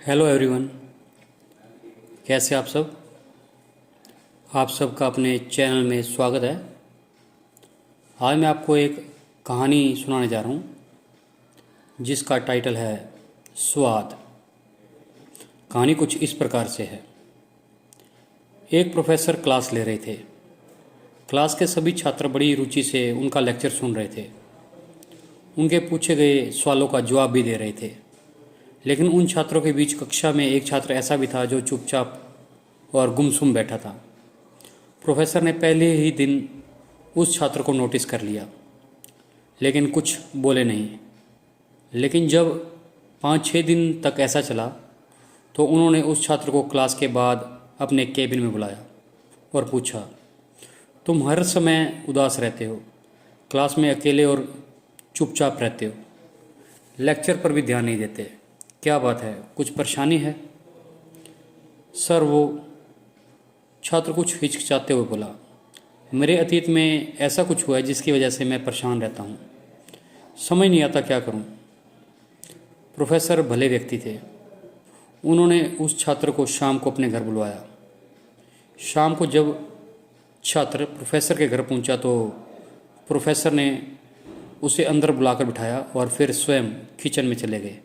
Hello everyone, कैसे आप सब। आप सबका अपने चैनल में स्वागत है। आज मैं आपको एक कहानी सुनाने जा रहा हूँ जिसका टाइटल है स्वाद। कहानी कुछ इस प्रकार से है। एक प्रोफेसर क्लास ले रहे थे। क्लास के सभी छात्र बड़ी रुचि से उनका लेक्चर सुन रहे थे। उनके पूछे गए सवालों का जवाब भी दे रहे थे। लेकिन उन छात्रों के बीच कक्षा में एक छात्र ऐसा भी था जो चुपचाप और गुमसुम बैठा था। प्रोफेसर ने पहले ही दिन उस छात्र को नोटिस कर लिया, लेकिन कुछ बोले नहीं। लेकिन जब 5-6 दिन तक ऐसा चला तो उन्होंने उस छात्र को क्लास के बाद अपने केबिन में बुलाया और पूछा, तुम हर समय उदास रहते हो, क्लास में अकेले और चुपचाप रहते हो, लेक्चर पर भी ध्यान नहीं देते, क्या बात है, कुछ परेशानी है। सर, वो छात्र कुछ हिचकिचाते हुए बोला, मेरे अतीत में ऐसा कुछ हुआ है जिसकी वजह से मैं परेशान रहता हूँ, समझ नहीं आता क्या करूँ। प्रोफेसर भले व्यक्ति थे। उन्होंने उस छात्र को शाम को अपने घर बुलवाया। शाम को जब छात्र प्रोफेसर के घर पहुँचा तो प्रोफेसर ने उसे अंदर बुलाकर बिठाया और फिर स्वयं किचन में चले गए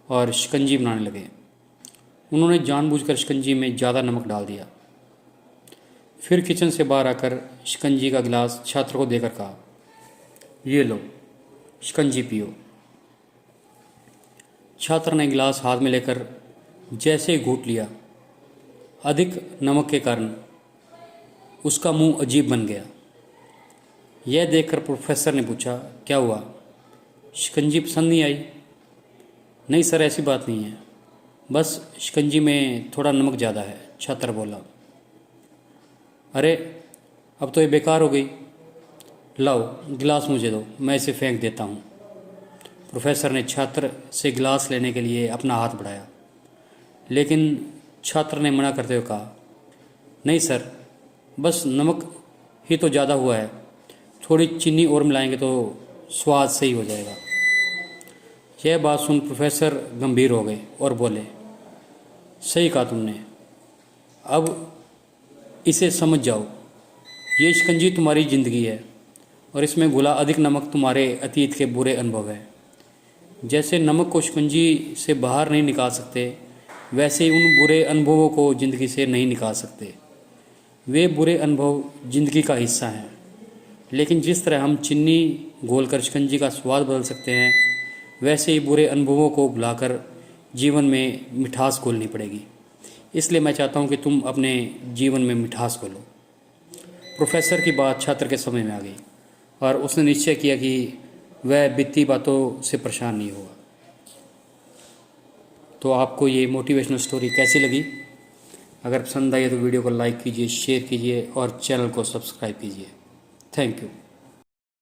और शिकंजी बनाने लगे। उन्होंने जानबूझकर शिकंजी में ज़्यादा नमक डाल दिया। फिर किचन से बाहर आकर शिकंजी का गिलास छात्र को देकर कहा, ये लो, शिकंजी पियो। छात्र ने गिलास हाथ में लेकर जैसे ही घूंट लिया, अधिक नमक के कारण उसका मुंह अजीब बन गया। यह देखकर प्रोफेसर ने पूछा, क्या हुआ, शिकंजी पसंद नहीं आई? नहीं सर, ऐसी बात नहीं है, बस शिकंजी में थोड़ा नमक ज़्यादा है, छात्र बोला। अरे, अब तो ये बेकार हो गई, लाओ गिलास मुझे दो, मैं इसे फेंक देता हूँ। प्रोफेसर ने छात्र से गिलास लेने के लिए अपना हाथ बढ़ाया, लेकिन छात्र ने मना करते हुए कहा, नहीं सर, बस नमक ही तो ज़्यादा हुआ है, थोड़ी चीनी और मिलाएंगे तो स्वाद सही हो जाएगा। यह बात सुन प्रोफेसर गंभीर हो गए और बोले, सही कहा तुमने, अब इसे समझ जाओ, ये शिकंजी तुम्हारी ज़िंदगी है और इसमें घुला अधिक नमक तुम्हारे अतीत के बुरे अनुभव है। जैसे नमक को शिकंजी से बाहर नहीं निकाल सकते, वैसे ही उन बुरे अनुभवों को ज़िंदगी से नहीं निकाल सकते। वे बुरे अनुभव ज़िंदगी का हिस्सा हैं, लेकिन जिस तरह हम चीनी घोलकर शिकंजी का स्वाद बदल सकते हैं, वैसे ही बुरे अनुभवों को भुलाकर जीवन में मिठास घोलनी पड़ेगी। इसलिए मैं चाहता हूं कि तुम अपने जीवन में मिठास घोलो। प्रोफेसर की बात छात्र के समझ में आ गई और उसने निश्चय किया कि वह बीती बातों से परेशान नहीं होगा। तो आपको ये मोटिवेशनल स्टोरी कैसी लगी? अगर पसंद आई तो वीडियो को लाइक कीजिए, शेयर कीजिए और चैनल को सब्सक्राइब कीजिए। Thank you.